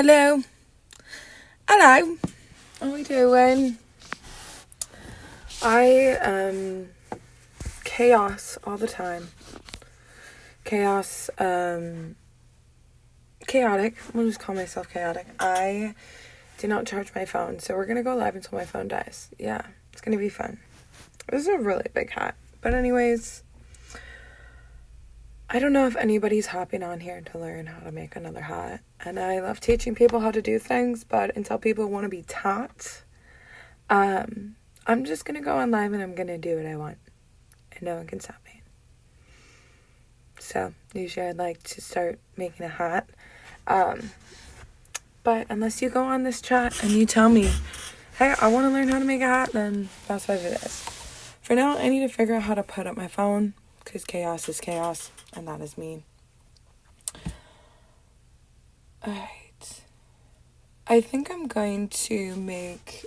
Hello. Hello. How are we doing? I chaos all the time. Chaotic. I'll just call myself chaotic. I do not charge my phone, so we're gonna go live until my phone dies. Yeah, it's gonna be fun. This is a really big hat. But anyways, I don't know if anybody's hopping on here to learn how to make another hat. And I love teaching people how to do things, but until people want to be taught, I'm just going to go on live and I'm going to do what I want. And no one can stop me. So, usually I'd like to start making a hat. But unless you go on this chat and you tell me, hey, I want to learn how to make a hat, then that's what it is. For now, I need to figure out how to put up my phone, because chaos is chaos, and that is me. Alright. I think I'm going to make,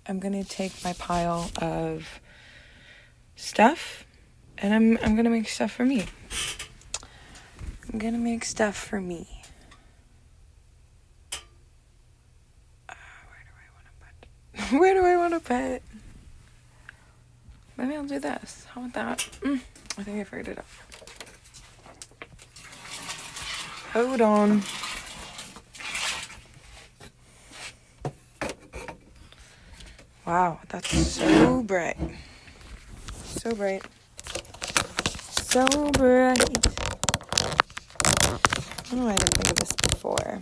I'm going to take my pile of stuff, and I'm going to make stuff for me. I'm going to make stuff for me. Where do I want to put? Maybe I'll do this. How about that? I think I figured it out. Hold on. Wow, that's so bright. So bright. So bright. I don't know why I didn't think of this before.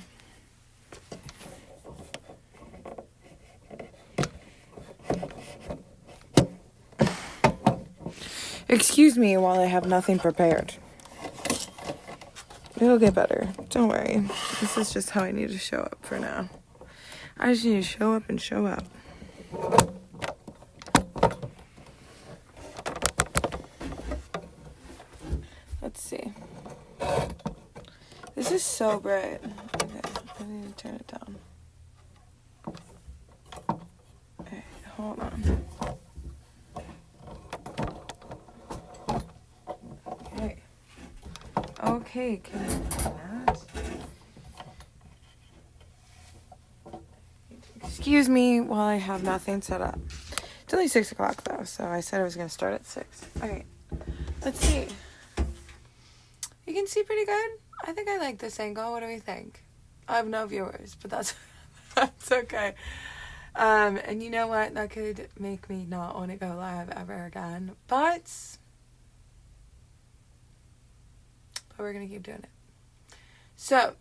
Excuse me while I have nothing prepared. It'll get better. Don't worry. This is just how I need to show up for now. I just need to show up and show up. Let's see. This is so bright. Okay, I need to turn it down. Okay, hold on. Okay, can you do that? Excuse me while I have nothing set up. It's only 6 o'clock though, so I said I was going to start at 6. Okay, let's see. You can see pretty good? I think I like this angle. What do we think? I have no viewers, but that's okay. And you know what? That could make me not want to go live ever again, but we're going to keep doing it. So,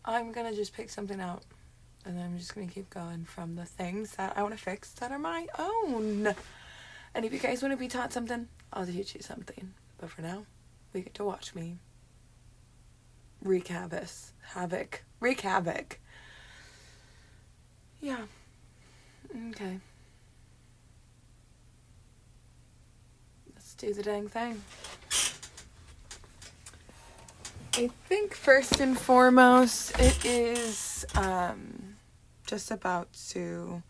I'm going to just pick something out. And then I'm just going to keep going from the things that I want to fix that are my own. And if you guys want to be taught something, I'll teach you something. But for now, we get to watch me wreak havoc. Yeah. Okay. Let's do the dang thing. I think first and foremost, it is just about to,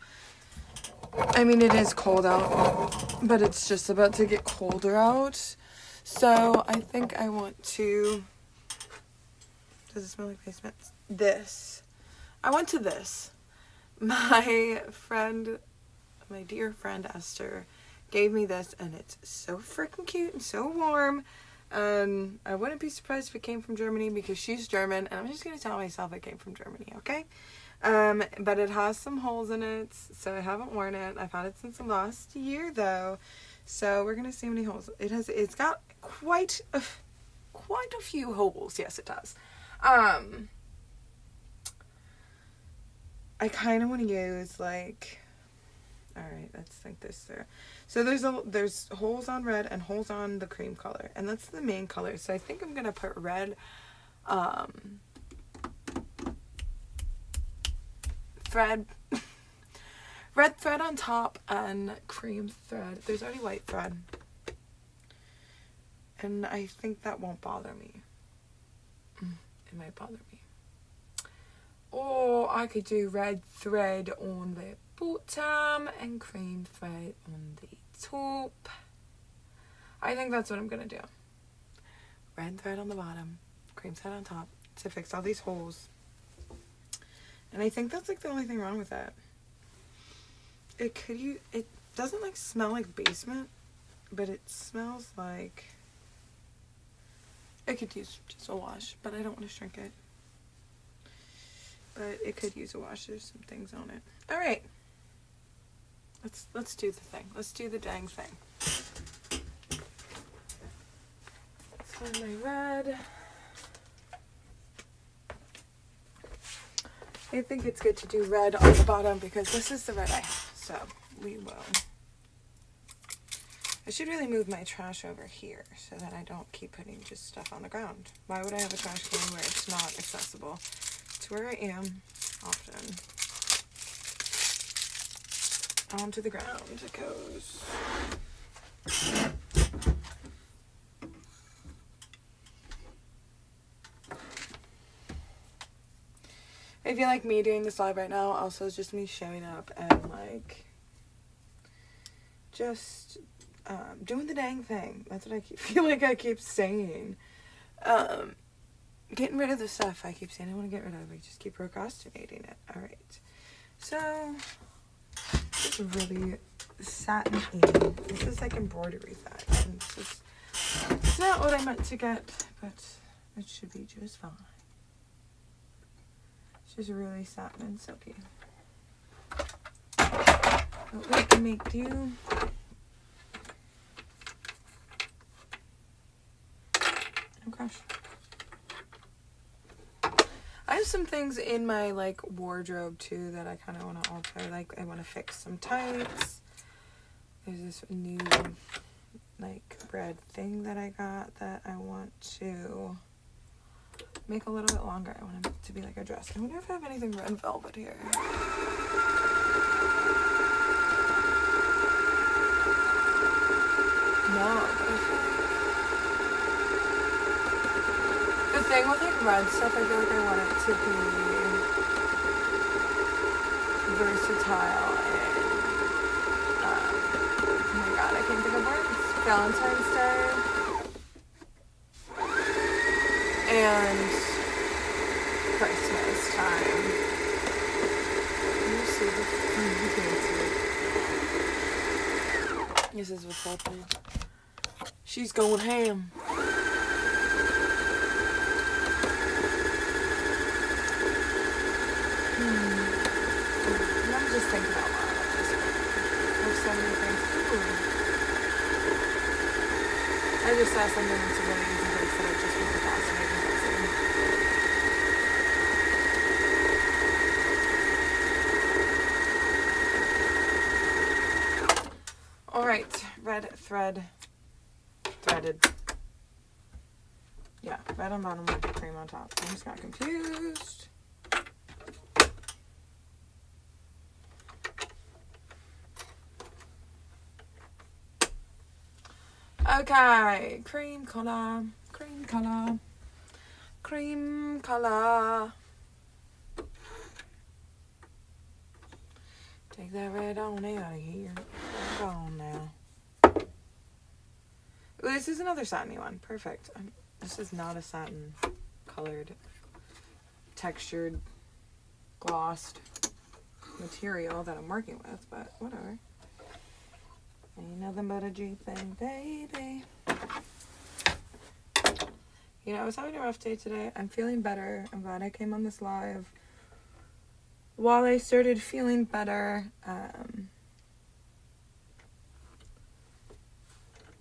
it is cold out, but it's just about to get colder out. So I think I want to, does it smell like face mist? This. I went to this. My dear friend Esther gave me this, and it's so freaking cute and so warm. I wouldn't be surprised if it came from Germany because she's German, and I'm just gonna tell myself it came from Germany, okay? But it has some holes in it, so I haven't worn it. I've had it since last year though, so we're gonna see how many holes it has. It's got quite a few holes. Yes, it does. I kind of want to use alright, let's think this through. So there's holes on red and holes on the cream color, and that's the main color. So I think I'm gonna put red red thread on top and cream thread. There's already white thread, and I think that won't bother me. It might bother me. Or I could do red thread on the bottom and cream thread on the top. I think that's what I'm gonna do. Red thread on the bottom, cream thread on top, to fix all these holes. And I think that's like the only thing wrong with it. It doesn't like smell like basement, but it smells like it could use just a wash, but I don't want to shrink it. But it could use a wash. There's some things on it. All right. Let's do the thing. Let's do the dang thing. Let's find my red. I think it's good to do red on the bottom because this is the red I have. So we will. I should really move my trash over here so that I don't keep putting just stuff on the ground. Why would I have a trash can where it's not accessible to where I am often? Onto the ground it goes. I feel like me doing this live right now also is just me showing up and like just doing the dang thing. That's what I feel like I keep saying. Getting rid of the stuff I keep saying I want to get rid of. I just keep procrastinating it. All right. So this is really satiny. This is like embroidery satin. It's not what I meant to get, but it should be just fine. It's just really satin and silky. But we can make do. Oh gosh. I have some things in my like wardrobe too that I kind of want to alter. Like I want to fix some tights. There's this new like red thing that I got that I want to make a little bit longer. I want it to be like a dress. I wonder if I have anything red velvet here. No, but I feel like the thing with like red stuff, I feel like I want it to be versatile and oh my god, I can't think of words. Valentine's Day and Christmas time. You see the this is what's happening. She's going ham. I'm just thinking out loud at this point. There's so many things. Ooh. I just saw something that's a really easy place that I've just been procrastinating fixing. Alright, red thread. Threaded. Yeah, red on bottom with the cream on top. I just got confused. Okay, cream color, cream color, cream color. Take that red on out of here. Go on now. Ooh, this is another satiny one. Perfect. This is not a satin colored, textured, glossed material that I'm working with, but whatever. Ain't nothing but a G thing, baby. You know, I was having a rough day today. I'm feeling better. I'm glad I came on this live while I started feeling better.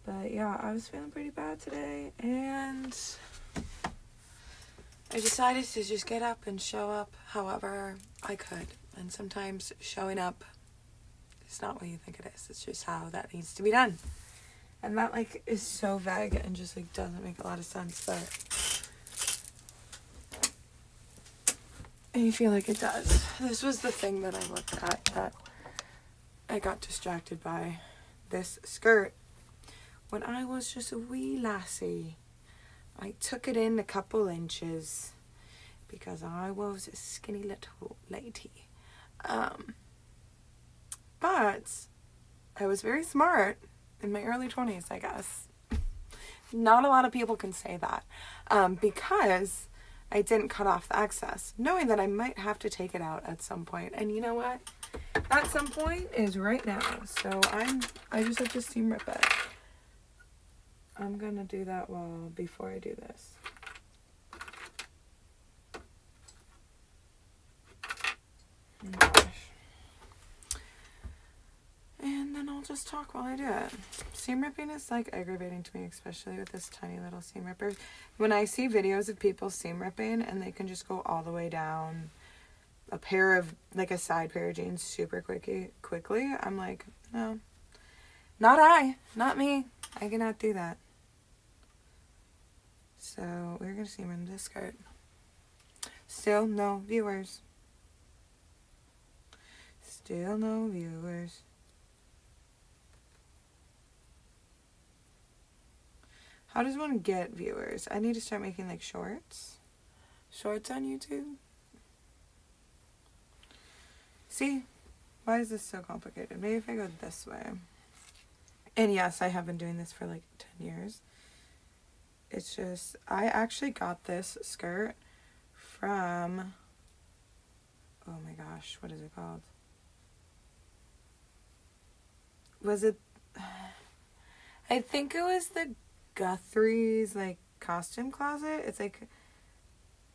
But yeah, I was feeling pretty bad today, and I decided to just get up and show up however I could. And sometimes showing up, it's not what you think it is. It's just how that needs to be done. And that like is so vague and just like doesn't make a lot of sense, but I feel like it does. This was the thing that I looked at that I got distracted by. This skirt. When I was just a wee lassie, I took it in a couple inches because I was a skinny little lady. But I was very smart in my early 20s, I guess. Not a lot of people can say that. Because I didn't cut off the excess, knowing that I might have to take it out at some point. And you know what? At some point is right now. So I just have to steam rip it. I'm gonna do that before I do this. Oh gosh. And then I'll just talk while I do it. Seam ripping is like aggravating to me, especially with this tiny little seam ripper. When I see videos of people seam ripping and they can just go all the way down a side pair of jeans super quickly, I'm like, no, not me. I cannot do that. So we're gonna seam rip this skirt. Still no viewers. Still no viewers. How does one get viewers? I need to start making like shorts. Shorts on YouTube. See? Why is this so complicated? Maybe if I go this way. And yes, I have been doing this for like 10 years. It's just, I actually got this skirt from, oh my gosh, what is it called? Was it, I think it was the Guthrie's like costume closet. It's like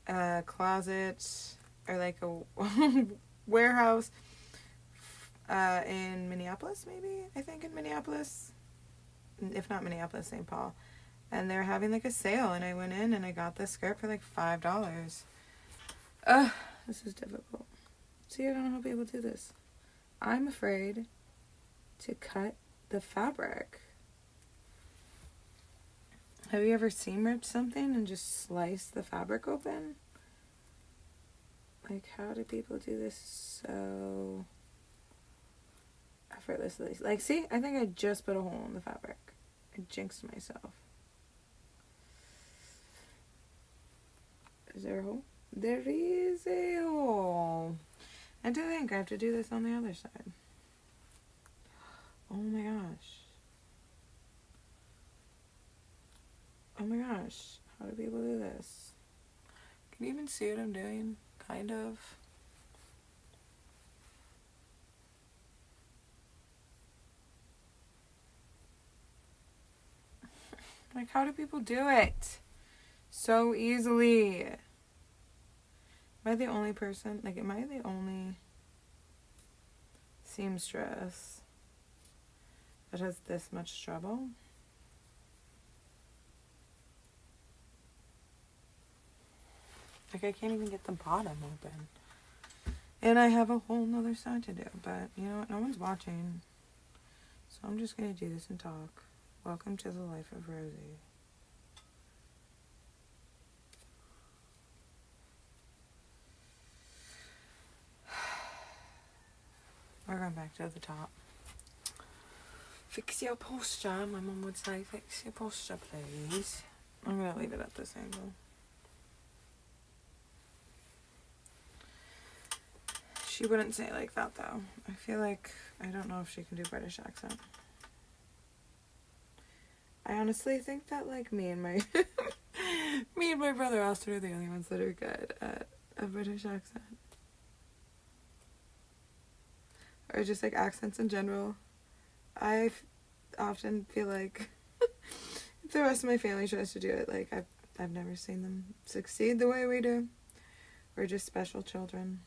a closet or like a warehouse in Minneapolis, maybe. I think in Minneapolis, if not Minneapolis, St. Paul. And they're having like a sale, and I went in and I got this skirt for like $5. Ugh, this is difficult. See, I don't know how people do this. I'm afraid to cut the fabric. Have you ever seam ripped something and just sliced the fabric open? Like, how do people do this so effortlessly? Like, see, I think I just put a hole in the fabric. I jinxed myself. Is there a hole? There is a hole. I do think I have to do this on the other side. Oh my gosh. Oh my gosh. How do people do this? Can you even see what I'm doing? Kind of. Like, how do people do it so easily? Am I the only person? Like, am I the only seamstress that has this much trouble? Like, I can't even get the bottom open. And I have a whole nother side to do. But, you know what? No one's watching. So I'm just going to do this and talk. Welcome to the life of Rosie. We're going back to the top. Fix your posture. My mom would say, fix your posture, please. I'm going to leave it at this angle. She wouldn't say it like that, though. I feel like, I don't know if she can do British accent. I honestly think that, like, me and my brother Austin are the only ones that are good at a British accent. Or just, like, accents in general. I often feel like if the rest of my family tries to do it, like, I've never seen them succeed the way we do. We're just special children.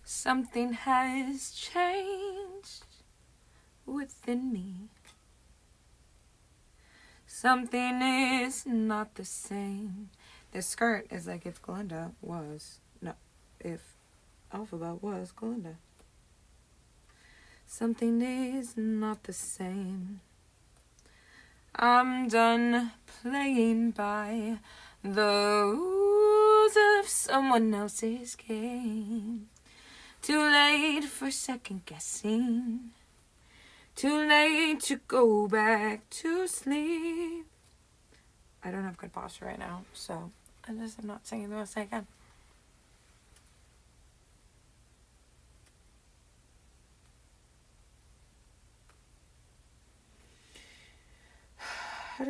Something has changed within me. Something is not the same. This skirt is like if Glinda was, no, if Alphabet was Glinda. Something is not the same. I'm done playing by the rules of someone else's game. Too late for second guessing. Too late to go back to sleep. I don't have good posture right now, so I just am not singing the best I can.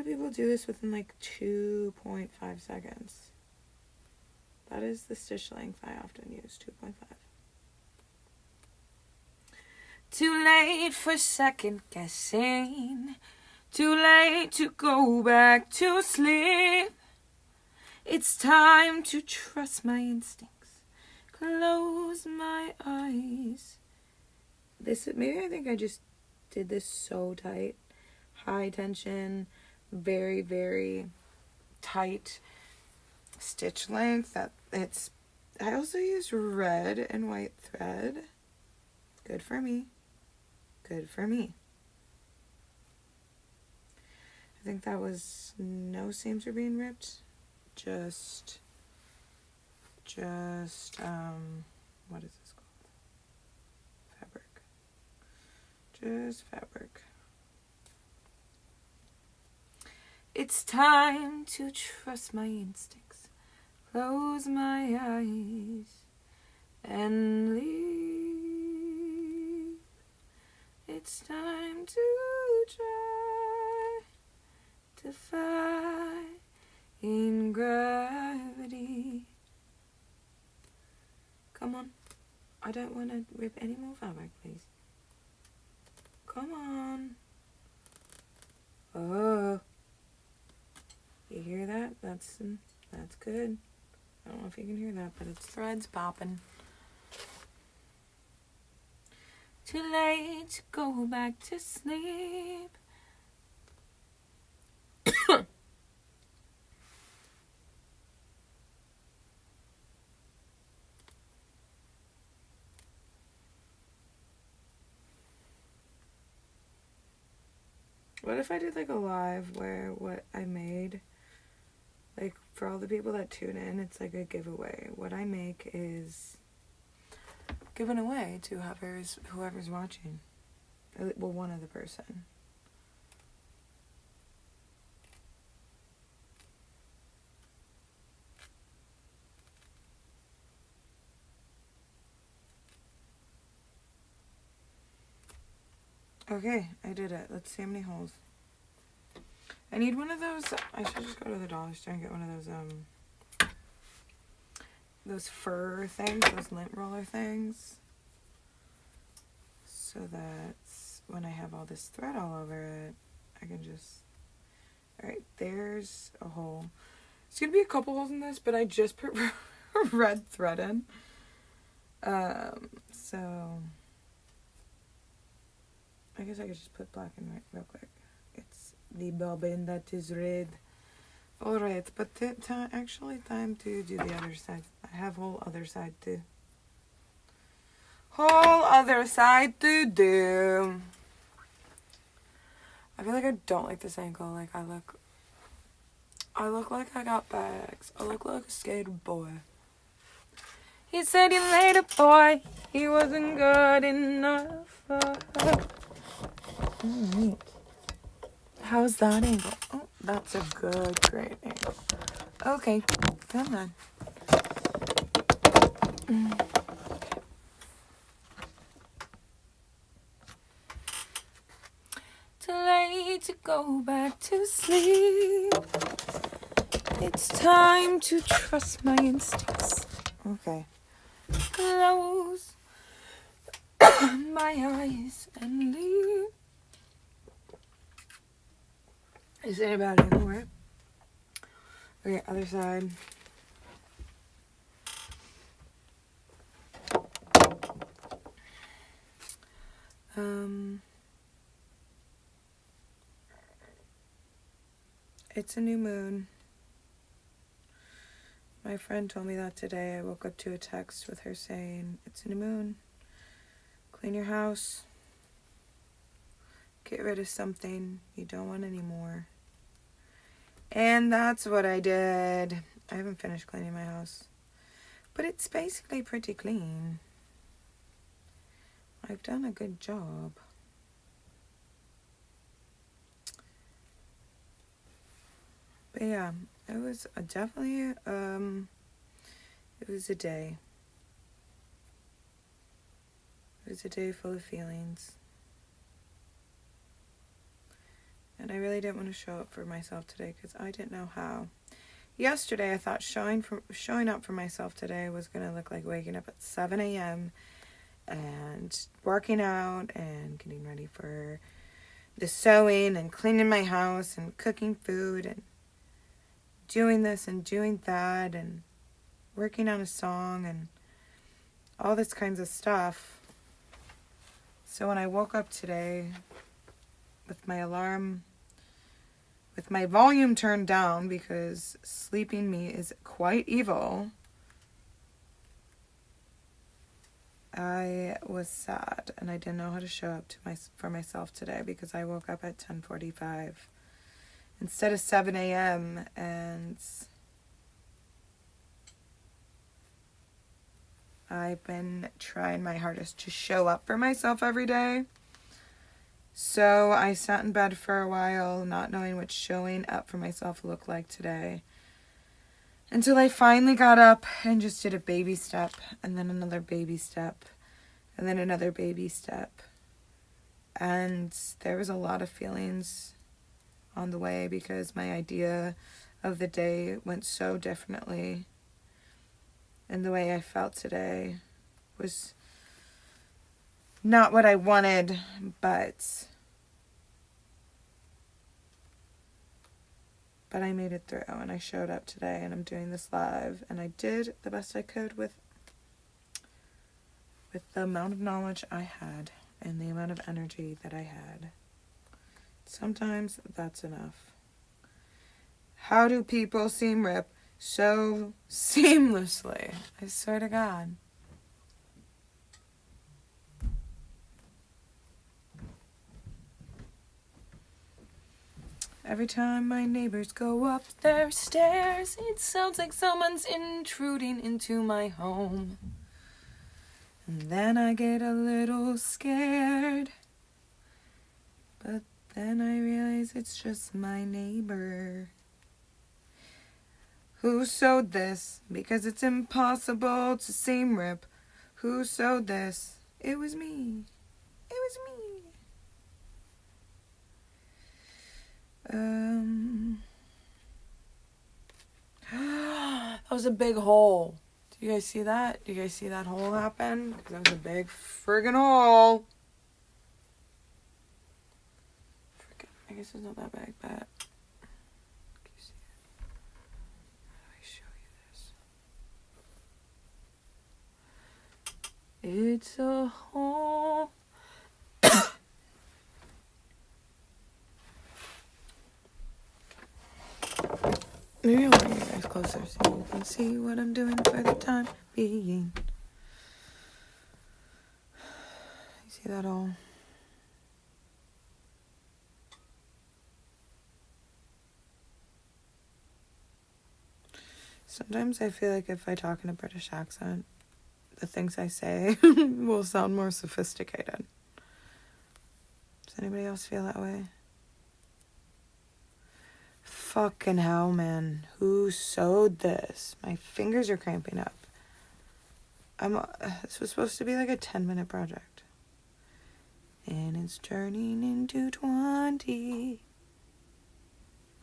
people do this within like 2.5 seconds. That is the stitch length I often use, 2.5. Too late for second guessing. Too late to go back to sleep. It's time to trust my instincts. Close my eyes. Maybe I think I just did this so tight. High tension, very, very tight stitch length that I also used red and white thread. Good for me. Good for me. I think that was no seams are being ripped. Just what is this called? Fabric. Just fabric. It's time to trust my instincts. Close my eyes and leave. It's time to try to fight in gravity. Come on. I don't want to rip any more fabric, please. Come on. Oh. You hear that? That's good. I don't know if you can hear that, but it's threads popping. Too late to go back to sleep. What if I did like a live where what I made, like for all the people that tune in, it's like a giveaway. What I make is given away to whoever's watching. Well, one other person. Okay, I did it. Let's see how many holes. I need one of those. I should just go to the dollar store and get one of those fur things, those lint roller things, so that when I have all this thread all over it, I can just. All right, there's a hole. It's gonna be a couple holes in this, but I just put red thread in. So I guess I could just put black and white real quick. It's the bobbin that is red. Alright, but actually time to do the other side. I have whole other side to do. I feel like I don't like this ankle. Like I look like I got bags. I look like a skater boy. He said he made a boy. He wasn't good enough for her. Alright. How's that angle? Oh, that's a great angle. Okay, come on. Too late to go back to sleep. It's time to trust my instincts. Okay. Close my eyes and leave. Is anybody anywhere? Okay, other side. It's a new moon. My friend told me that today. I woke up to a text with her saying, it's a new moon. Clean your house. Get rid of something you don't want anymore. And that's what I did. I haven't finished cleaning my house, but it's basically pretty clean. I've done a good job. But yeah, it was definitely, it was a day. It was a day full of feelings. And I really didn't want to show up for myself today because I didn't know how. Yesterday, I thought showing up for myself today was going to look like waking up at 7 a.m. and working out and getting ready for the sewing and cleaning my house and cooking food and doing this and doing that and working on a song and all this kinds of stuff. So when I woke up today with my alarm, with my volume turned down because sleeping me is quite evil, I was sad and I didn't know how to show up for myself today because I woke up at 10:45 instead of 7 a.m. and I've been trying my hardest to show up for myself every day. So I sat in bed for a while, not knowing what showing up for myself looked like today. Until I finally got up and just did a baby step, and then another baby step, and then another baby step. And there was a lot of feelings on the way because my idea of the day went so differently. And the way I felt today was not what I wanted, but I made it through and I showed up today and I'm doing this live and I did the best I could with the amount of knowledge I had and the amount of energy that I had. Sometimes that's enough. How do people seam rip so seamlessly? I swear to God. Every time my neighbors go up their stairs, it sounds like someone's intruding into my home. And then I get a little scared. But then I realize it's just my neighbor. Who sewed this? Because it's impossible to seam rip. Who sewed this? It was me. It was me. That was a big hole. Do you guys see that? Do you guys see that hole happen? Because that was a big friggin' hole. I guess it's not that big, but can you see it? How do I show you this? It's a hole. Maybe I'll bring you guys closer so you can see what I'm doing for the time being. You see that all? Sometimes I feel like if I talk in a British accent, the things I say will sound more sophisticated. Does anybody else feel that way? Fucking hell, man. Who sewed this? My fingers are cramping up. This was supposed to be like a 10-minute project. And it's turning into 20.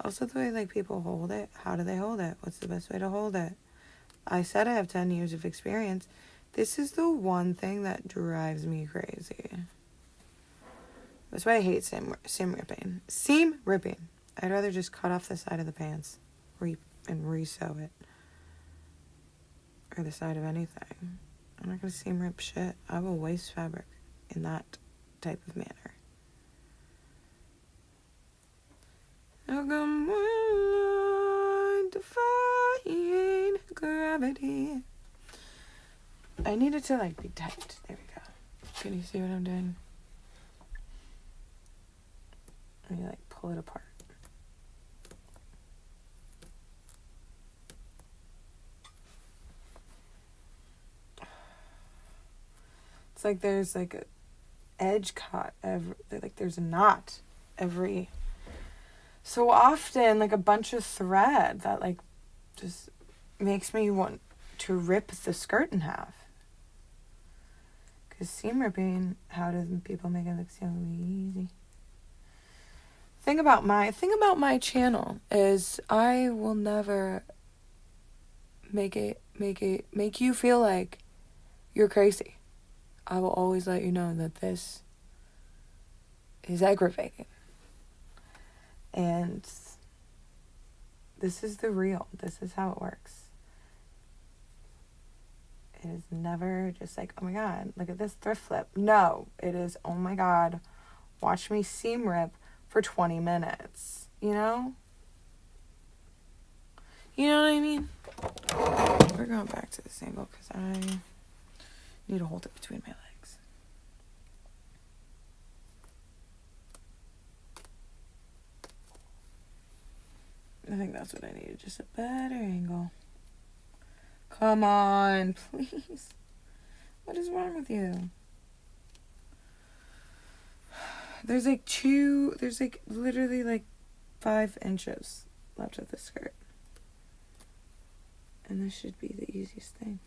Also, the way like people hold it. How do they hold it? What's the best way to hold it? I said I have 10 years of experience. This is the one thing that drives me crazy. That's why I hate seam ripping. Seam ripping. I'd rather just cut off the side of the pants and re-sew it. Or the side of anything. I'm not going to seam rip shit. I will waste fabric in that type of manner. How come we're defying gravity? I need it to like be tight. There we go. Can you see what I'm doing? Let me like pull it apart. It's like there's like a edge cut there's a knot every so often, like a bunch of thread that like just makes me want to rip the skirt in half. Because seam ripping, how do people make it look so easy? thing about my channel is I will never make you feel like you're crazy. I will always let you know that this is aggravating. And this is the real. This is how it works. It is never just like, oh my God, look at this thrift flip. No, it is, oh my God, watch me seam rip for 20 minutes. You know? You know what I mean? We're going back to this angle because I need to hold it between my legs. I think that's what I needed, just a better angle. Come on, please. What is wrong with you? There's literally 5 inches left of the skirt. And this should be the easiest thing.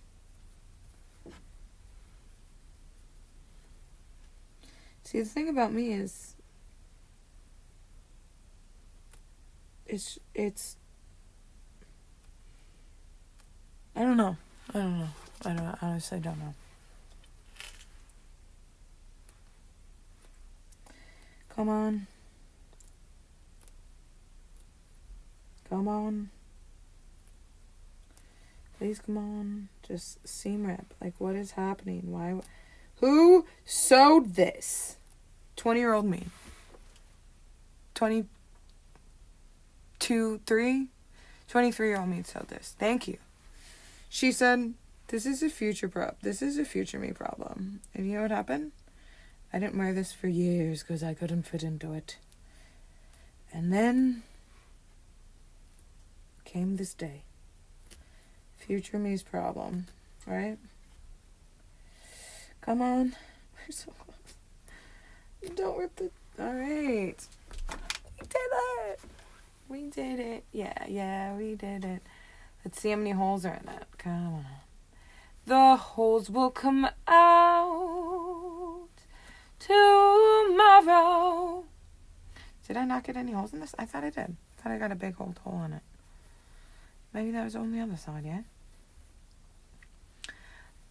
See, the thing about me is, it's I don't know. I honestly don't know. Come on. Please come on. Just seam rip. Like, what is happening? Why? Who sewed this? 20-year-old me. 23-year-old me sewed this. Thank you. She said, this is a future me problem. And you know what happened? I didn't wear this for years because I couldn't fit into it. And then came this day. Future me's problem, right? Come on. We're so close. Don't rip the... All right. We did it. Yeah, we did it. Let's see how many holes are in it. Come on. The holes will come out tomorrow. Did I not get any holes in this? I thought I did. I thought I got a big old hole in it. Maybe that was on the other side, yeah?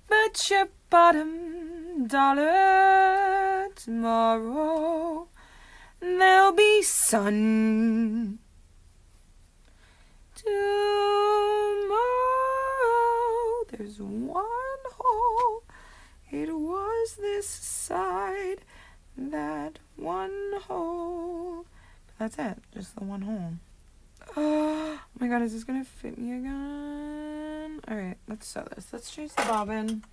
Bet your bottom dollar tomorrow there'll be sun. Tomorrow there's one hole. It was this side, that one hole. That's it, just the one hole. Oh my God, is this gonna fit me again? Alright, let's sew this. Let's change the bobbin.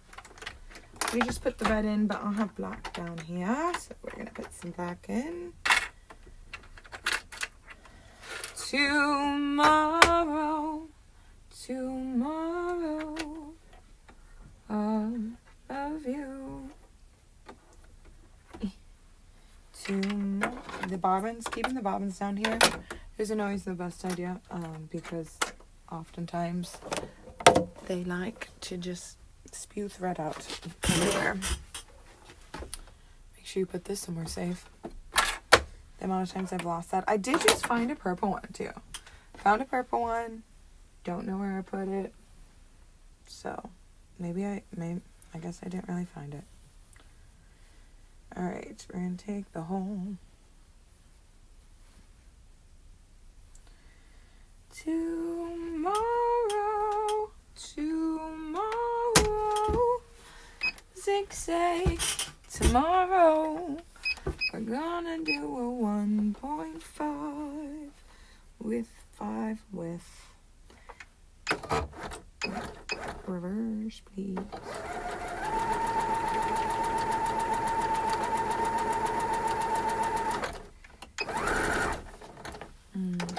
We just put the red in, but I'll have black down here. So we're gonna put some black in. Tomorrow, I love you. Keeping the bobbins down here isn't always the best idea, because oftentimes they like to just spew thread out everywhere. Make sure you put this somewhere safe. The amount of times I've lost that. I did just find a purple one too. Found a purple one. Don't know where I put it. So I guess I didn't really find it. Alright, we're gonna take the whole. Tomorrow, zigzag. Tomorrow, we're gonna do a 1.5 with 5 with reverse, please.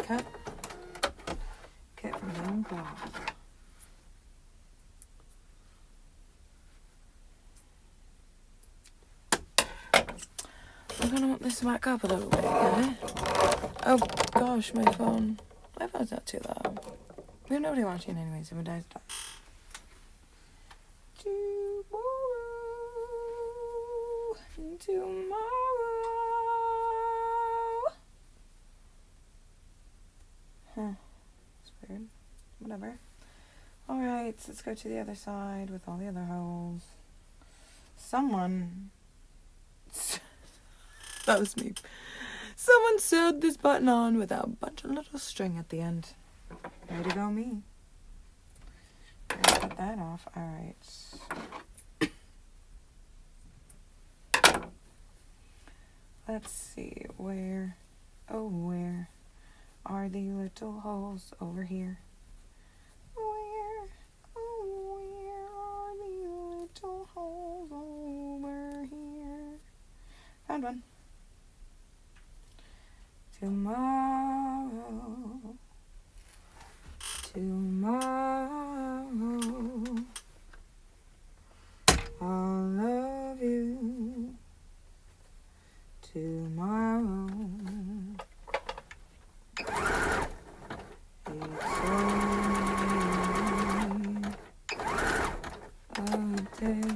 Cut from one cloth. I'm gonna want this to back up a little bit, okay? Oh gosh, my phone's not too loud. We have nobody watching anyways, if it dies, it dies. Tomorrow. It's weird. Whatever. Alright, let's go to the other side with all the other holes. Someone... That was me. Someone sewed this button on without a bunch of little string at the end. Way to go, me. Put that off. Alright. Let's see. Where are the little holes? Over here. Where are the little holes? Over here. Found one. Tomorrow, I'll love you. Tomorrow, it's only a day.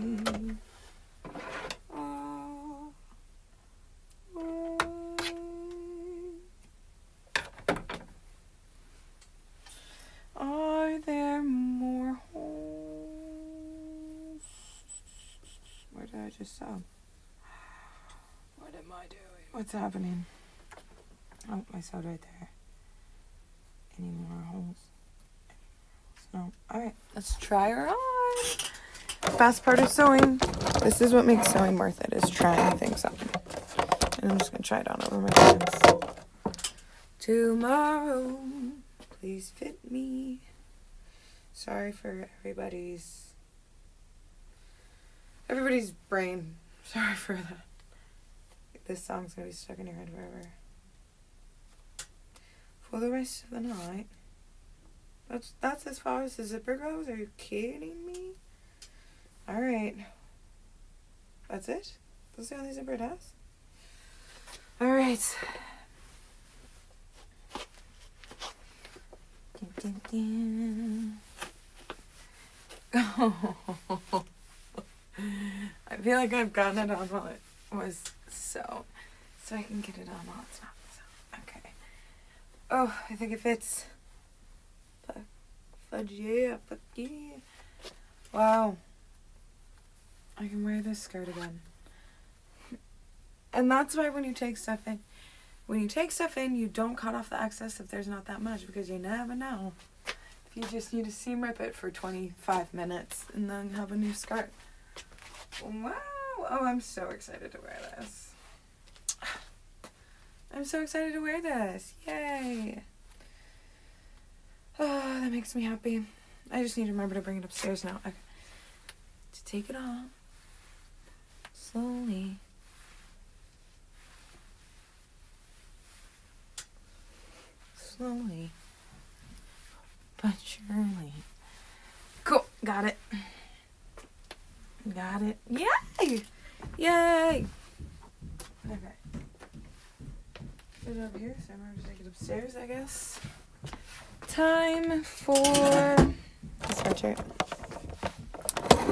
Are there more holes? Where did I just sew? What am I doing? What's happening? Oh, I sewed right there. Any more holes? No. Alright, let's try her on. Best part of sewing. This is what makes sewing worth it, is trying things on. And I'm just going to try it on over my hands. Tomorrow, please fit me. Sorry for everybody's brain. Sorry for that. This song's gonna be stuck in your head forever. For the rest of the night. That's as far as the zipper goes? Are you kidding me? Alright. That's it? That's the only zipper it has? Alright. I feel like I've gotten it on while it was so I can get it on while it's not so. Okay. Oh, I think it fits. Fuck yeah. Wow. I can wear this skirt again. And that's why when you take stuff in, you don't cut off the excess if there's not that much, because you never know. If you just need to seam rip it for 25 minutes and then have a new skirt. Wow. Oh, I'm so excited to wear this. I'm so excited to wear this. Yay. Oh, that makes me happy. I just need to remember to bring it upstairs now. Okay. To take it off. Slowly. Slowly. But surely. Cool. Got it. Got it. Yay! Yay! Okay. Put it over here, so I'm going to take it upstairs, I guess. Time for the sweatshirt.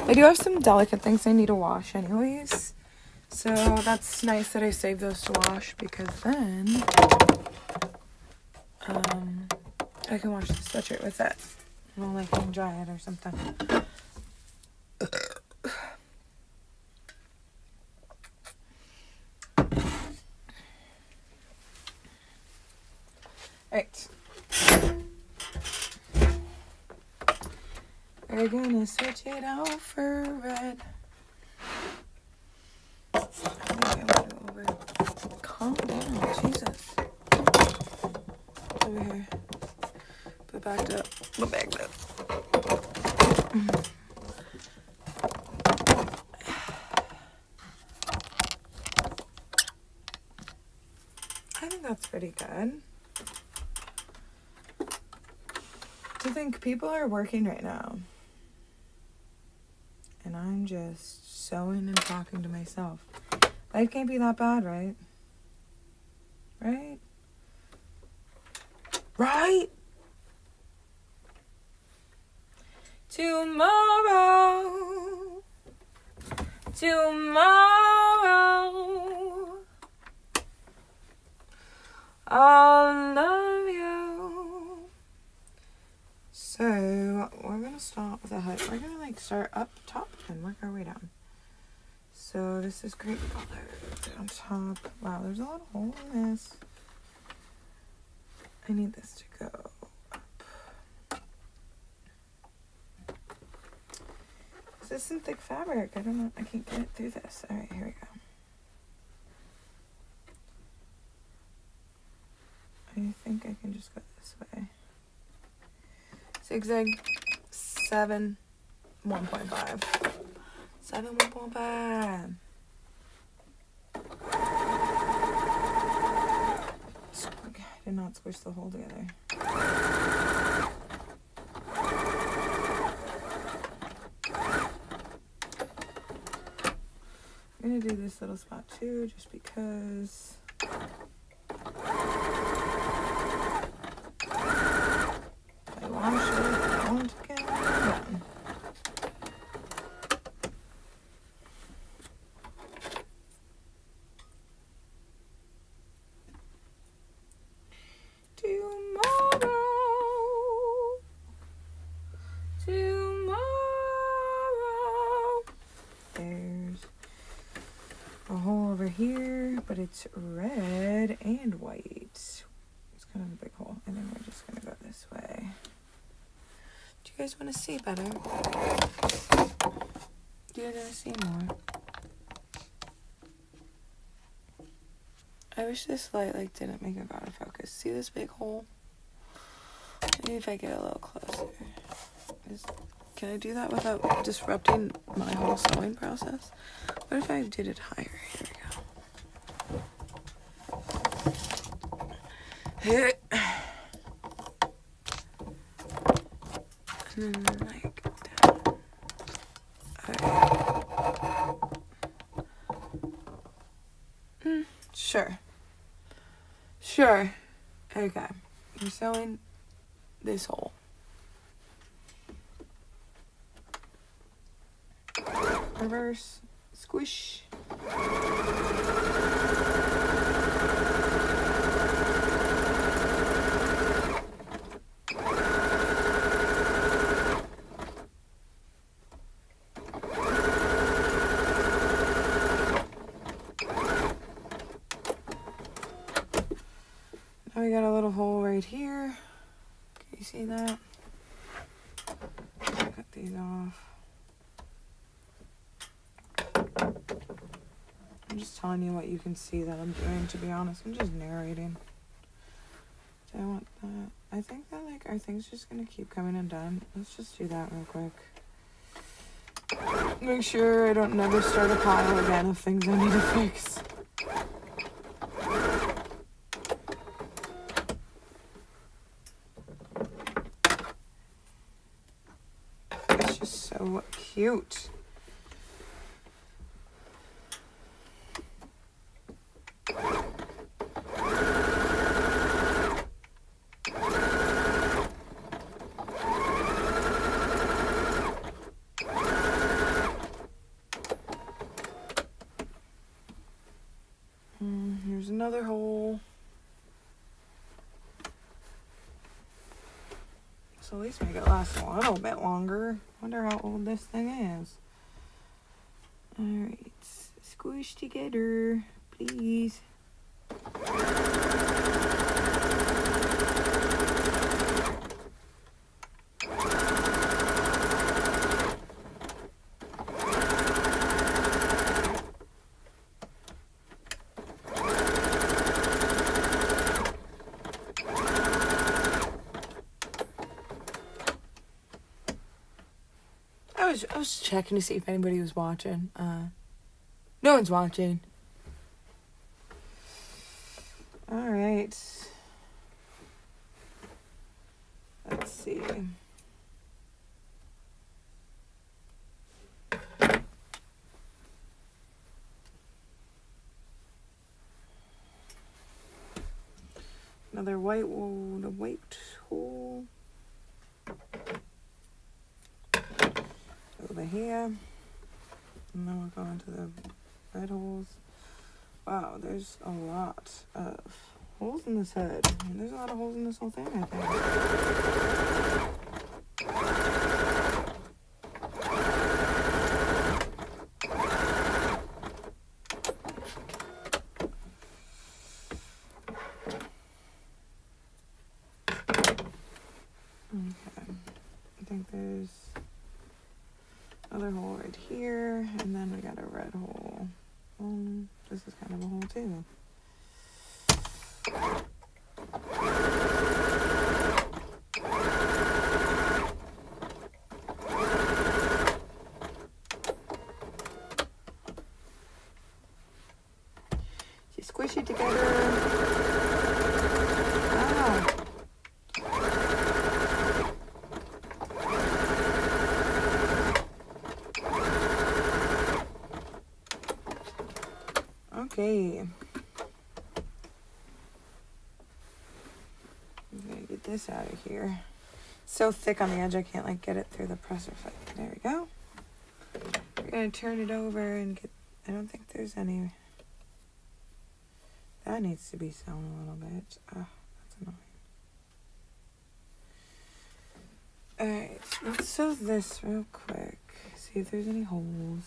I do have some delicate things I need to wash anyways. So that's nice that I saved those to wash, because then I can wash the sweatshirt with it. Well, I can dry it or something. Alright. We're gonna switch it out for red. I think I went over. Calm down, Jesus. Over here. Put backed up. Put backed up. I think that's pretty good. I think people are working right now. And I'm just sewing and talking to myself. Life can't be that bad, right? Right? Right? Tomorrow. I'll love you. gonna start with a hood. We're gonna like start up top and work our way down. So this is great color on top. Wow, there's a lot of hole in this. I need this to go up. This is some thick fabric. I don't know. I can't get it through this. All right, here we go. I think I can just go this way. Zigzag 7 1.5. 7 1.5. Okay, I did not squish the hole together. I'm gonna do this little spot too, just because. I want to get it done. Tomorrow. There's a hole over here, but it's red and white. It's kind of a big hole. And then we're just gonna go this way. Do you guys want to see better? Do you guys want to see more? I wish this light like didn't make it out of focus. See this big hole? Maybe if I get a little closer. Can I do that without disrupting my whole sewing process? What if I did it higher? Here we go. And then like down. Alright. Sure. Sure. Okay. You're sewing this hole. Reverse. Squish. Now we got a little hole right here. Can you see that? Cut these off. I'm just telling you what you can see that I'm doing, to be honest. I'm just narrating. Do I want that? I think that like our thing's just gonna keep coming undone. Let's just do that real quick. Make sure I don't never start a pile again of things I need to fix. It's just so cute. Here's another hole. So at least make it last a little bit longer. Wonder how old this thing is. Alright, squish together, please. I was checking to see if anybody was watching. No one's watching. All right. Let's see. Another white wool, the white hole. Over here, and then we'll go into the red holes. Wow, there's a lot of holes in this head. I mean, there's a lot of holes in this whole thing, I think. Okay. I think there's another hole right here, and then we got a red hole. This is kind of a hole too. Just squish it together. Ah. Okay. I'm gonna get this out of here. It's so thick on the edge I can't like get it through the presser foot. There we go. We're gonna turn it over and get, I don't think there's any. That needs to be sewn a little bit. Oh, that's annoying. Alright, let's sew this real quick. See if there's any holes.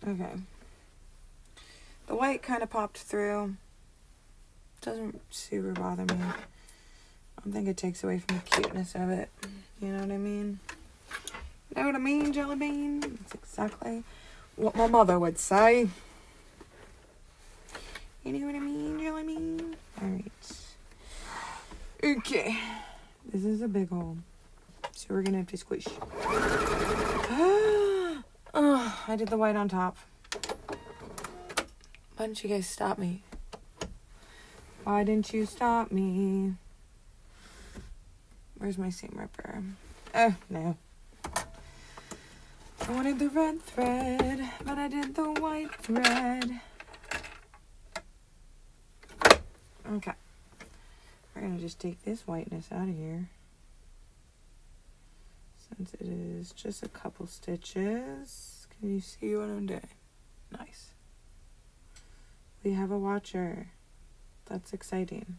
Okay. The white kind of popped through. Doesn't super bother me. I don't think it takes away from the cuteness of it. You know what I mean? You know what I mean, Jelly Bean? That's exactly what my mother would say. You know what I mean, Jelly Bean? Alright. Okay. This is a big hole. So we're gonna have to squish. Oh, I did the white on top. Why didn't you guys stop me? Why didn't you stop me? Where's my seam ripper? Oh, no. I wanted the red thread, but I did the white thread. Okay. We're going to just take this whiteness out of here. Since it is just a couple stitches. Can you see what I'm doing? Nice. We have a watcher. That's exciting.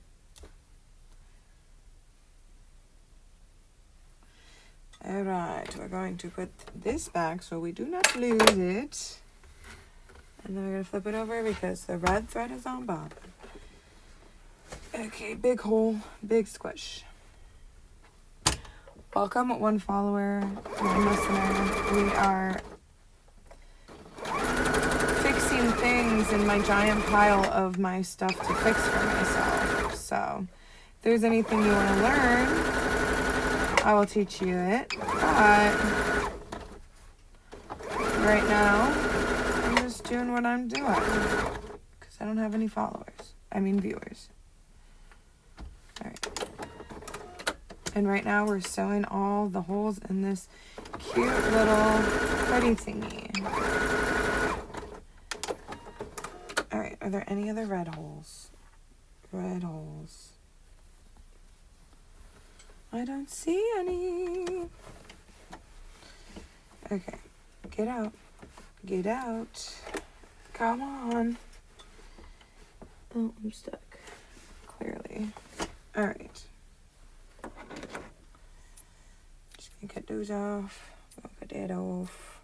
Alright, we're going to put this back so we do not lose it. And then we're going to flip it over because the red thread is on bottom. Okay, big hole, big squish. Welcome, one follower, one listener. We are fixing things in my giant pile of my stuff to fix for myself. So, if there's anything you want to learn, I will teach you it. But right now, I'm just doing what I'm doing because I don't have any followers. I mean viewers. Alright. And right now we're sewing all the holes in this cute little pretty thingy. Alright, are there any other red holes? Red holes. I don't see any. Okay, get out. Get out. Come on. Oh, I'm stuck. Clearly. Alright. Just gonna cut those off. I'll cut that off.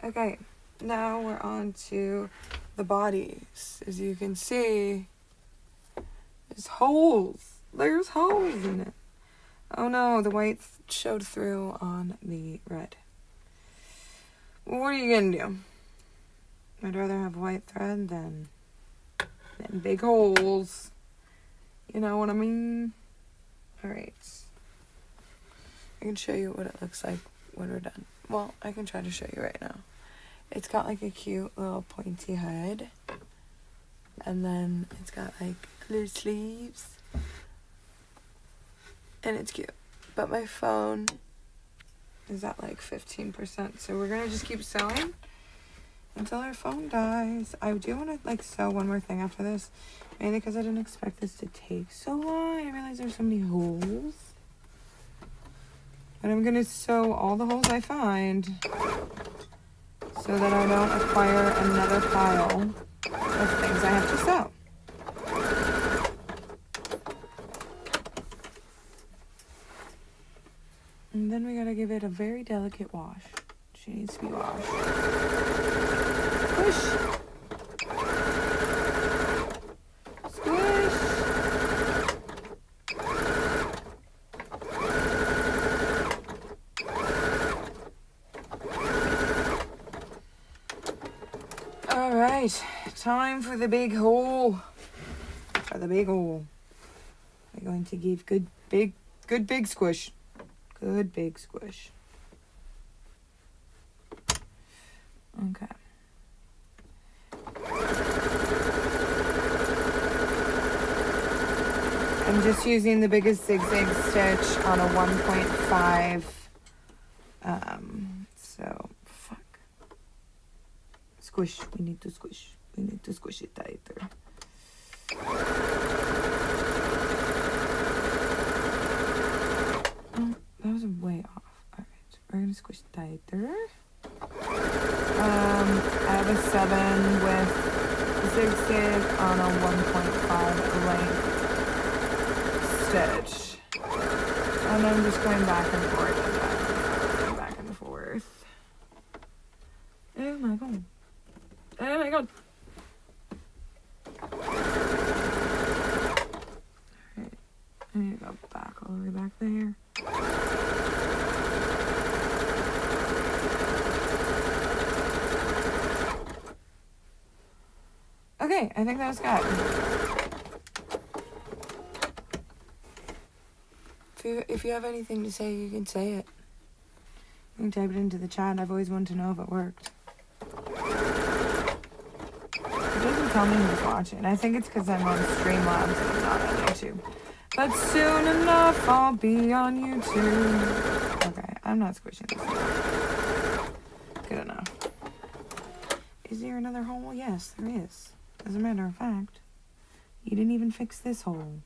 Okay, now we're on to the bodies. As you can see, there's holes. There's holes in it. Oh no, the white showed through on the red. Well, what are you gonna do? I'd rather have white thread than big holes. You know what I mean? Alright. I can show you what it looks like when we're done. Well, I can try to show you right now. It's got like a cute little pointy hood. And then it's got like clear sleeves. And it's cute. But my phone is at like 15%. So we're going to just keep sewing until our phone dies. I do want to like sew one more thing after this. Mainly because I didn't expect this to take so long. I realized there's so many holes. And I'm going to sew all the holes I find. So so that I don't acquire another pile of things I have to sew. And then we gotta give it a very delicate wash. She needs to be washed. Squish! Squish! Alright, time for the big hole. For the big hole. We're going to give good big squish. Good big squish. Okay. I'm just using the biggest zigzag stitch on a 1.5. So, fuck. Squish. We need to squish. We need to squish it tighter. That was way off. Alright, we're gonna squish tighter. I have a 7 with zigzag on a 1.5 length stitch. And I'm just going back and forth and back and forth. Oh my god. Oh my god. Alright, I need to go back all the way back there. Okay, I think that was good. If you have anything to say, you can say it. You can type it into the chat. I've always wanted to know if it worked. It doesn't tell me who's watching. I think it's because I'm on Streamlabs and I'm not on YouTube. But soon enough, I'll be on YouTube. Okay, I'm not squishing this. Good enough. Is there another hole? Yes, there is. As a matter of fact, you didn't even fix this hole.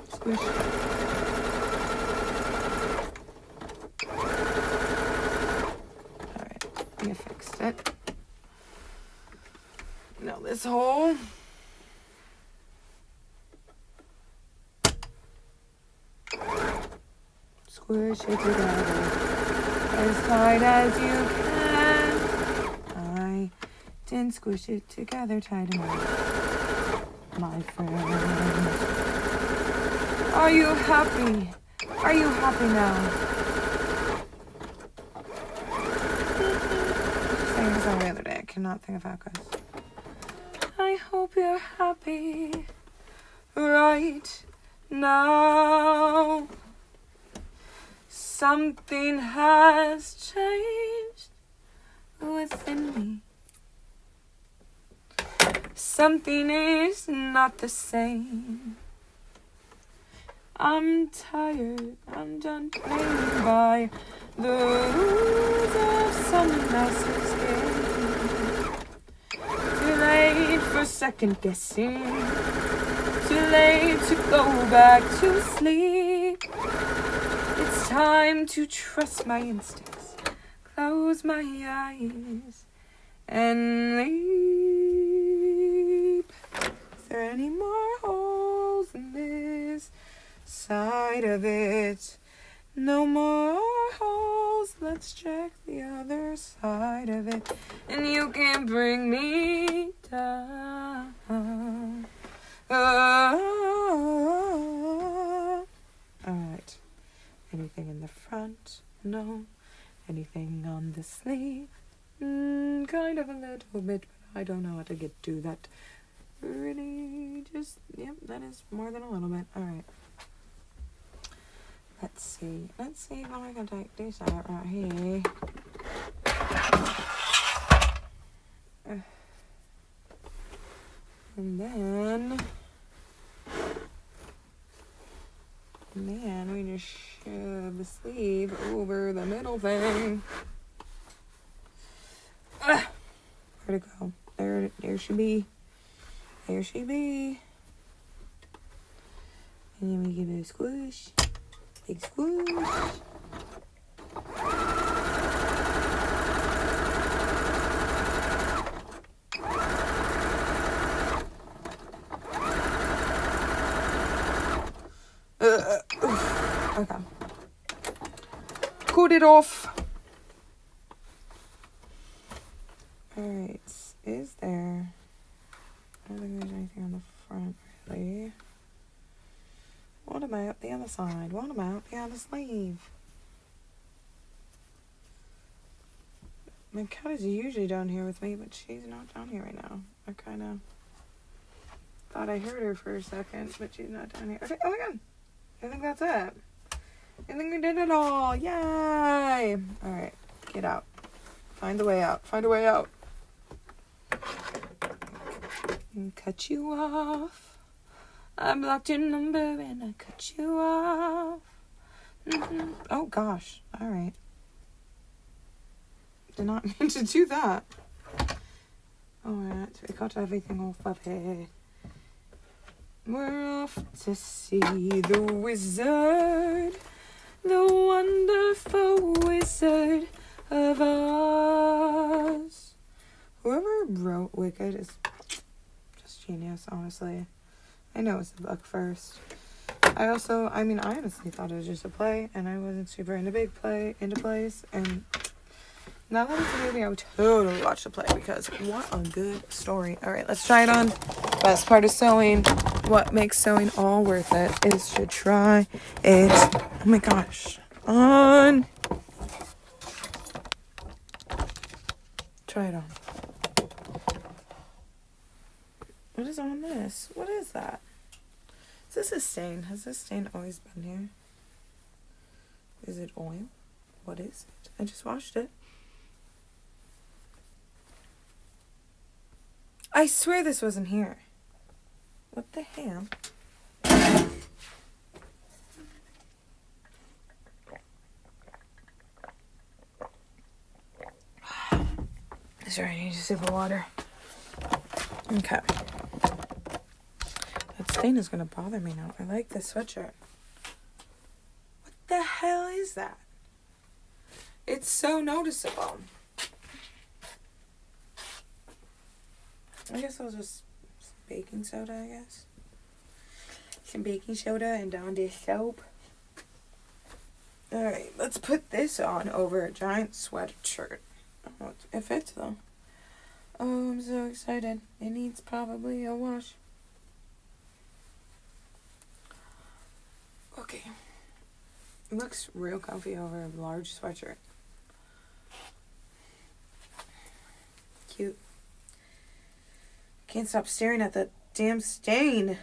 Squish. Alright, you fixed it. Now this hole. Squish it together as tight as you can. I didn't squish it together tight enough, my friend. Are you happy? Are you happy now? I sang this song the other day. I cannot think of how it goes. I hope you're happy right now. Something has changed within me. Something is not the same. I'm tired, I'm done playing by the rules of someone else's game. Too late for second guessing. Too late to go back to sleep. It's time to trust my instincts. Close my eyes and leap. Is there any more holes in this side of it? No more holes. Let's check the other side of it. And you can bring me down. Alright. Anything in the front? No. Anything on the sleeve? Kind of a little bit, but I don't know how to do that. Really, just, yep, that is more than a little bit. Alright. Let's see how I can take this out right here. And then we just shove the sleeve over the middle thing. Where'd it go? There she be. There she be. And then we give it a squish. Big squish. Okay. Cut it off. Alright, is there... I don't think there's anything on the front, really. What about the other side? What about the other sleeve? My cat is usually down here with me, but she's not down here right now. I kind of thought I heard her for a second, but she's not down here. Okay, oh my god. I think that's it. I think we did it all. Yay! Alright, get out. Find the way out. Find a way out. And cut you off. I blocked your number and I cut you off. Oh gosh. Alright. Did not mean to do that. Alright, we got everything off of here. We're off to see the wizard, the wonderful Wizard of Oz. Whoever wrote Wicked is just genius, honestly. I know it's a book first. I honestly thought it was just a play, and I wasn't super into plays, and now that it's a movie, I would totally watch the play, because what a good story. Alright, let's try it on. Best part of sewing, what makes sewing all worth it, is to try it, oh my gosh, on. Try it on. What is on this? What is that? Is this a stain? Has this stain always been here? Is it oil? What is it? I just washed it. I swear this wasn't here. What the hell? Sorry, I need a sip of water. Okay. That stain is going to bother me now. I like this sweatshirt. What the hell is that? It's so noticeable. I guess I'll just baking soda, I guess. Some baking soda and on dish soap. Alright, let's put this on over a giant sweatshirt. Oh, it fits though. Oh, I'm so excited. It needs probably a wash. Okay. It looks real comfy over a large sweatshirt. Cute. Can't stop staring at that damn stain.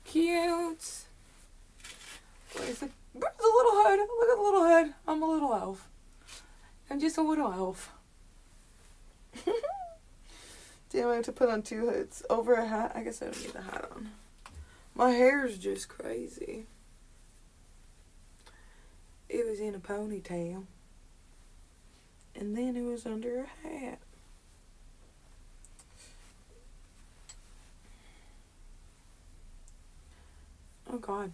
Cute. Where's the little hood? Look at the little hood. I'm a little elf. I'm just a little elf. Damn, I have to put on two hoods. Over a hat? I guess I don't need the hat on. My hair's just crazy. It was in a ponytail. And then it was under a hat. Oh god.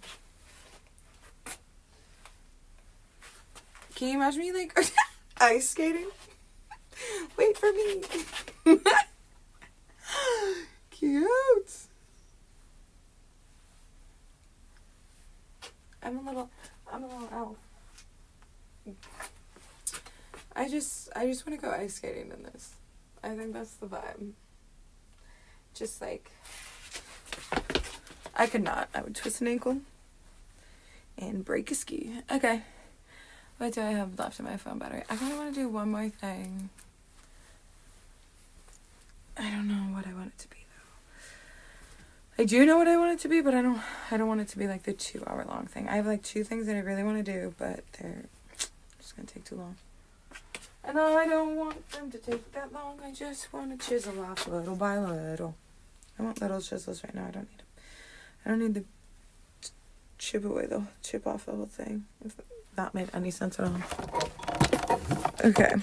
Can you imagine me like ice skating? Wait for me. Cute. I'm a little elf. I just want to go ice skating in this. I think that's the vibe. Just like, I could not. I would twist an ankle and break a ski. Okay. What do I have left in my phone battery? I kind of want to do one more thing. I don't know what I want it to be though. I do know what I want it to be, but I don't want it to be like the 2-hour long thing. I have like 2 things that I really want to do, but they're just gonna take too long. And I don't want them to take that long. I just want to chisel off little by little. I want little chisels right now. I don't need to chip off the whole thing. If that made any sense at all. Okay.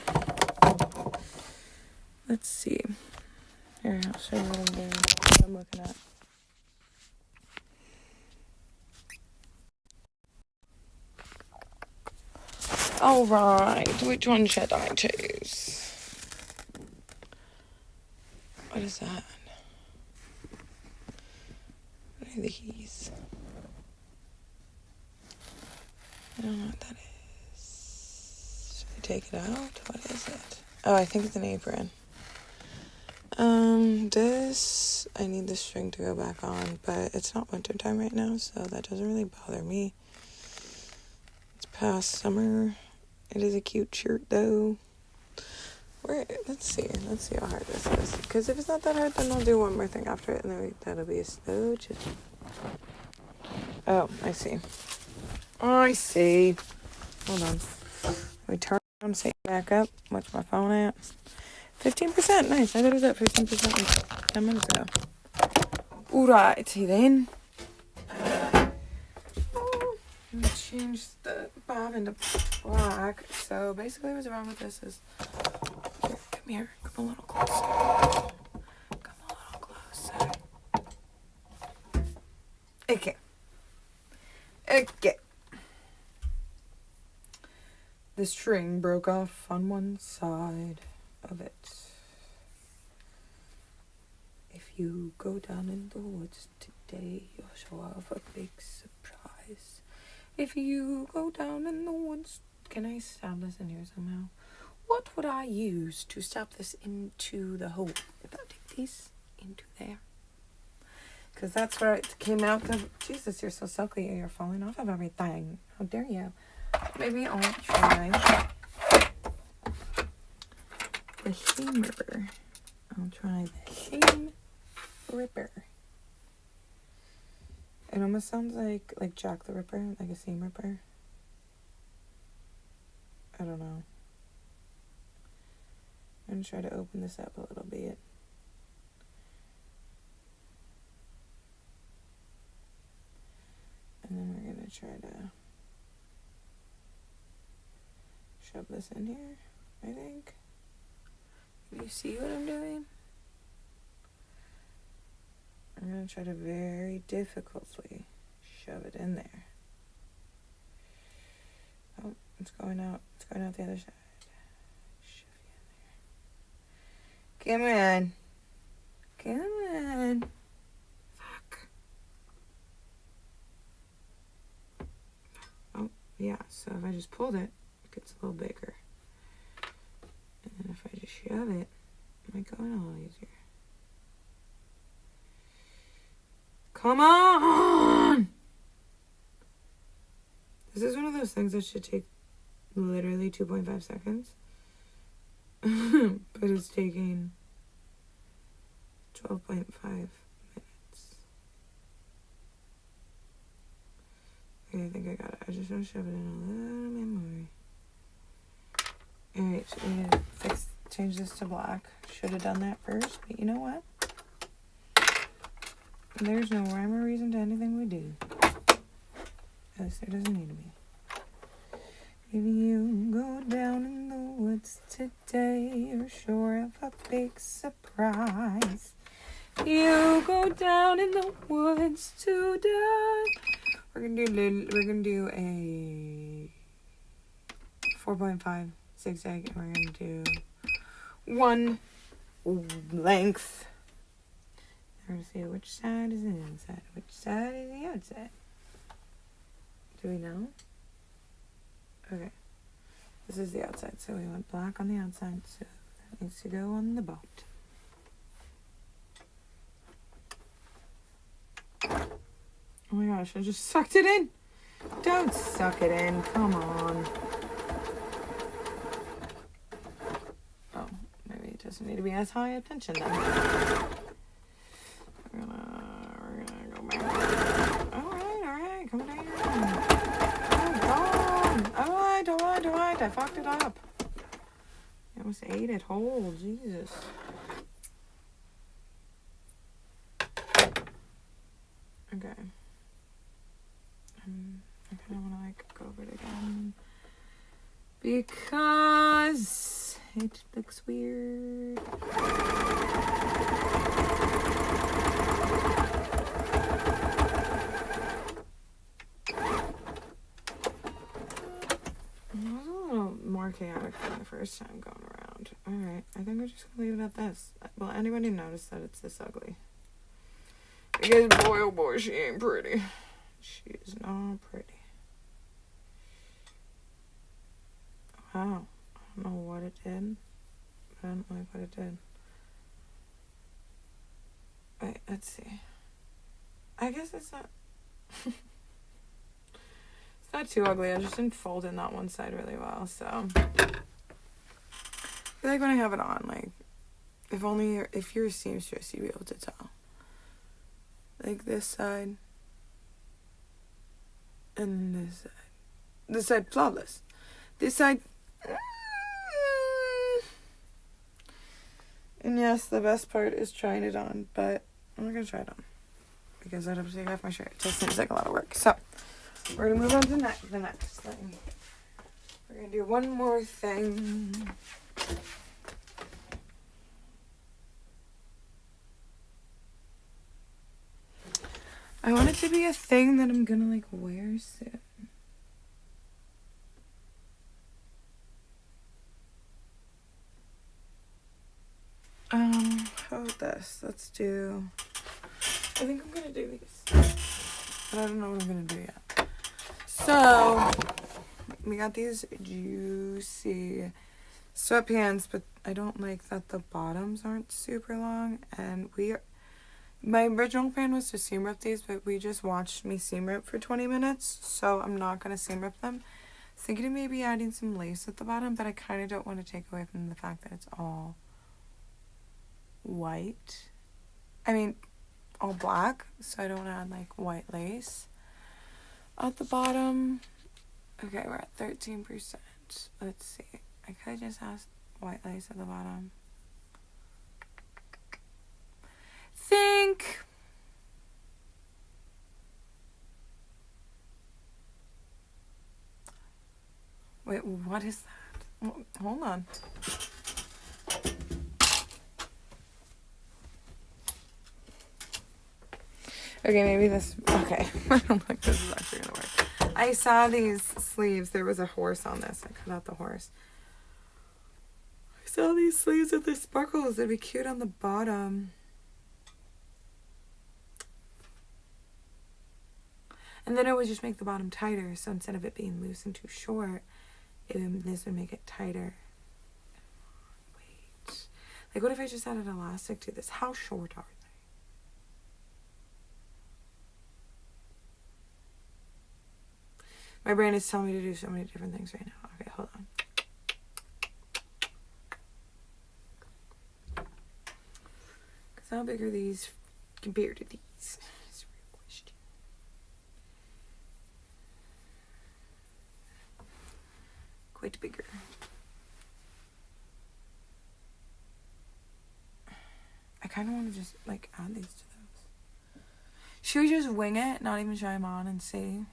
Let's see. Here, I'll show you what I'm doing. What I'm looking at. Alright, which one should I choose? What is that? What are these? I don't know what that is. Should I take it out? What is it? Oh, I think it's an apron. This, I need the string to go back on, but it's not winter time right now, so that doesn't really bother me. It's past summer. It is a cute shirt, though. Let's see how hard this is. Because if it's not that hard, then I'll do one more thing after it, and then that'll be a slow chisel. Oh, I see. Hold on. Let me turn Satan back up. What's my phone at? 15%. Nice. I thought it was at 15% like 10 minutes ago. Alrighty then. Let me change the bobbin to black. So basically what's wrong with this is... Here, come here. Come a little closer. Okay. The string broke off on one side of it. If you go down in the woods today, you'll show off a big surprise. If you go down in the woods... Can I stop this in here somehow? What would I use to stop this into the hole? If I take these into there. Because that's where it came out of... Jesus, you're so silky. You're falling off of everything. How dare you? Maybe I'll try the seam ripper. I'll try the seam ripper. It almost sounds like Jack the Ripper, like a seam ripper. I don't know. I'm going to try to open this up a little bit. And then we're going to try to shove this in here, I think. Can you see what I'm doing? I'm going to try to very difficultly shove it in there. Oh, it's going out. It's going out the other side. Shove you in there. Come on. Fuck. Oh, yeah. So if I just pulled it, it gets a little bigger. And then if I just shove it, it might go in a little easier. Come on! This is one of those things that should take literally 2.5 seconds. But it's taking 12.5 minutes. Okay, I think I got it. I just want to shove it in a little bit more. Alright, so we need to change this to black. Should have done that first, but you know what? There's no rhyme or reason to anything we do. At least there doesn't need to be. If you go down in the woods today, you're sure of a big surprise. You go down in the woods today. We're gonna do a 4.5 zigzag, and we're gonna do one length. We're going to see which side is the inside, which side is the outside. Do we know? Okay. This is the outside, so we want black on the outside, so that needs to go on the boat. Oh my gosh, I just sucked it in. Don't suck it in, come on. Oh, maybe it doesn't need to be as high a tension then. We're gonna go back. Alright, come down. Oh God. Alright, I fucked it up. I almost ate it whole, Jesus. Okay. I kinda wanna go over it again. Because it looks weird. More chaotic than the first time going around. Alright, I think we're just gonna leave it at this. Will anybody notice that it's this ugly? Because boy, oh boy, she ain't pretty. She is not pretty. Wow. I don't know what it did. I don't like what it did. Wait, let's see. I guess it's not... it's not too ugly. I just didn't fold in that one side really well, so... I feel like when I have it on, like... If you're a seamstress, you'd be able to tell. Like this side. And this side. This side, flawless. This side... And yes, the best part is trying it on, but I'm not going to try it on. Because I'd have to take off my shirt. It just seems like a lot of work. So, we're going to move on to the next thing. We're going to do one more thing. I want it to be a thing that I'm going to, like, wear soon. How about this? Let's do... I think I'm going to do these. But I don't know what I'm going to do yet. So, we got these juicy sweatpants, but I don't like that the bottoms aren't super long. And my original plan was to seam rip these, but we just watched me seam rip for 20 minutes. So, I'm not going to seam rip them. I was thinking of maybe adding some lace at the bottom, but I kind of don't want to take away from the fact that it's all white. I mean, all black, so I don't add like white lace at the bottom. Okay, we're at 13%. Let's see. I could just add white lace at the bottom. Think. Wait, what is that? Hold on. Okay, maybe this... Okay, I don't think this is actually going to work. I saw these sleeves. There was a horse on this. I cut out the horse. I saw these sleeves with the sparkles. It'd be cute on the bottom. And then it would just make the bottom tighter. So instead of it being loose and too short, this would make it tighter. Wait. Like, what if I just added elastic to this? How short are they? My brain is telling me to do so many different things right now. Okay, hold on. Because how big are these compared to these? That's a real question. Quite bigger. I kind of want to just, like, add these to those. Should we just wing it? Not even try them on and see?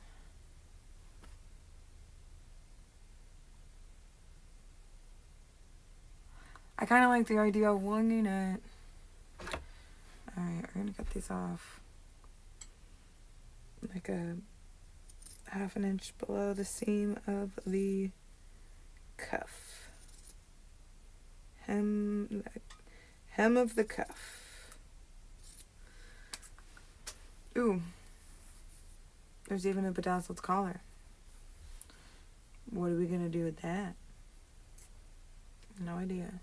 I kind of like the idea of winging it. Alright, we're going to cut these off. Like a half an inch below the seam of the cuff. Hem of the cuff. Ooh. There's even a bedazzled collar. What are we going to do with that? No idea.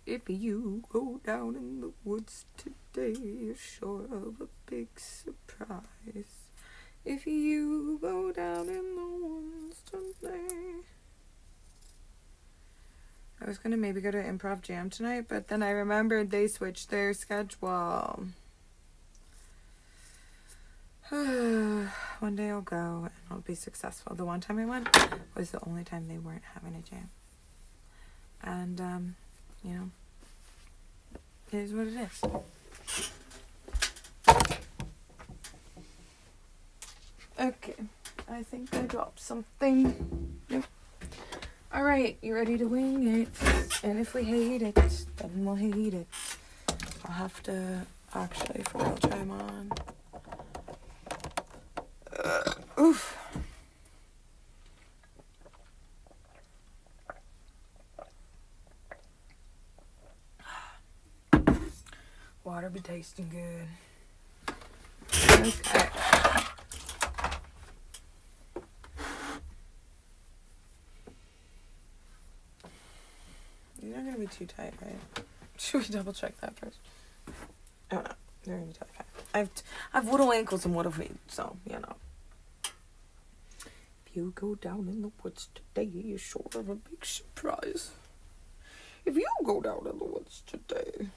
If you go down in the woods today, you're sure of a big surprise. If you go down in the woods today. I was going to maybe go to Improv Jam tonight, but then I remembered they switched their schedule. One day I'll go and I'll be successful. The one time I went was the only time they weren't having a jam. And, you know, it is what it is. Okay, I think I dropped something. Yep. Alright, you ready to wing it? And if we hate it, then we'll hate it. I'll have to actually for real try them on. Oof. better be tasting good. Okay. These aren't gonna be too tight, right? Should we double check that first? Oh no, they're gonna be totally fine. I've little ankles and little feet, so you know. If you go down in the woods today, you're sort of a big surprise. If you go down in the woods today.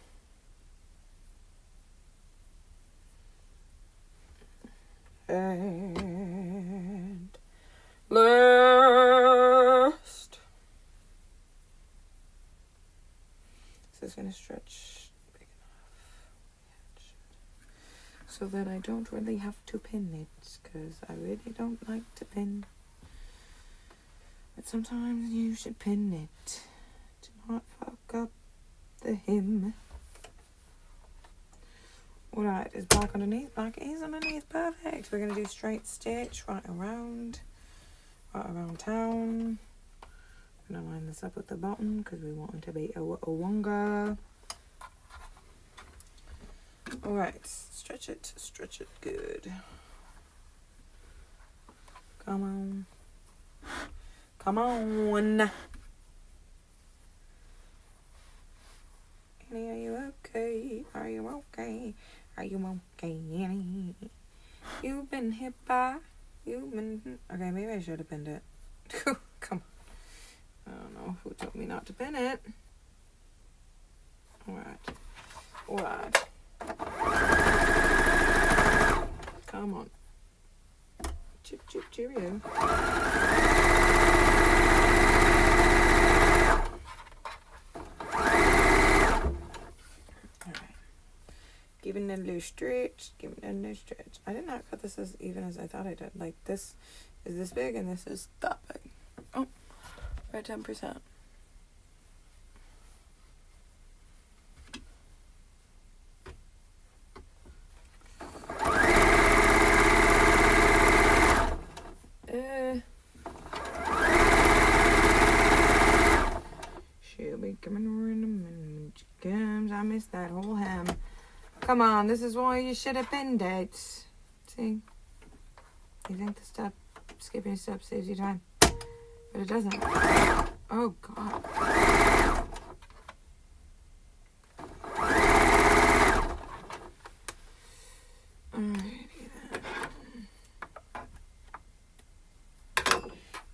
And last. This is going to stretch big enough. So that I don't really have to pin it, because I really don't like to pin. But sometimes you should pin it to not fuck up the hem. Alright, is black underneath? Black is underneath. Perfect. We're going to do straight stitch right around town. I'm going to line this up with the bottom because we want it to be a wonga. Alright, stretch it good. Come on. Come on. Annie, are you okay? Are you okay? Are you okay, Annie? You've been hit by... Okay, maybe I should have pinned it. Come on. I don't know who told me not to pin it. Alright. Come on. Chip, chip, cheerio. Giving it a little stretch. I did not cut this as even as I thought I did. Like, this is this big and this is that big. Oh, we're at 10%. She'll be coming around when she comes. I missed that whole hem. Come on, this is why you should have pinned it. See? You think the skipping a step saves you time. But it doesn't. Oh, God. Alrighty then.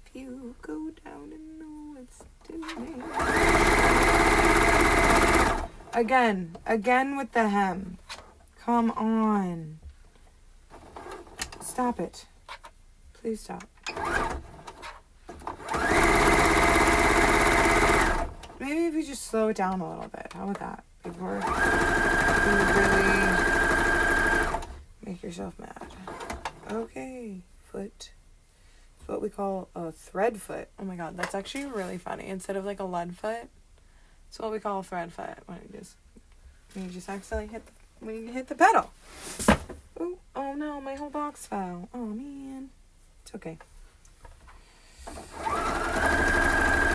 If you go down in the woods today. Again with the hem. Come on. Stop it. Please stop. Maybe if we just slow it down a little bit. How about that? Before you really make yourself mad. Okay. Foot. It's what we call a thread foot. Oh my God, that's actually really funny. Instead of like a lead foot, it's what we call a thread foot. When you just accidentally hit the pedal. Oh no, my whole box fell. Oh man. It's okay.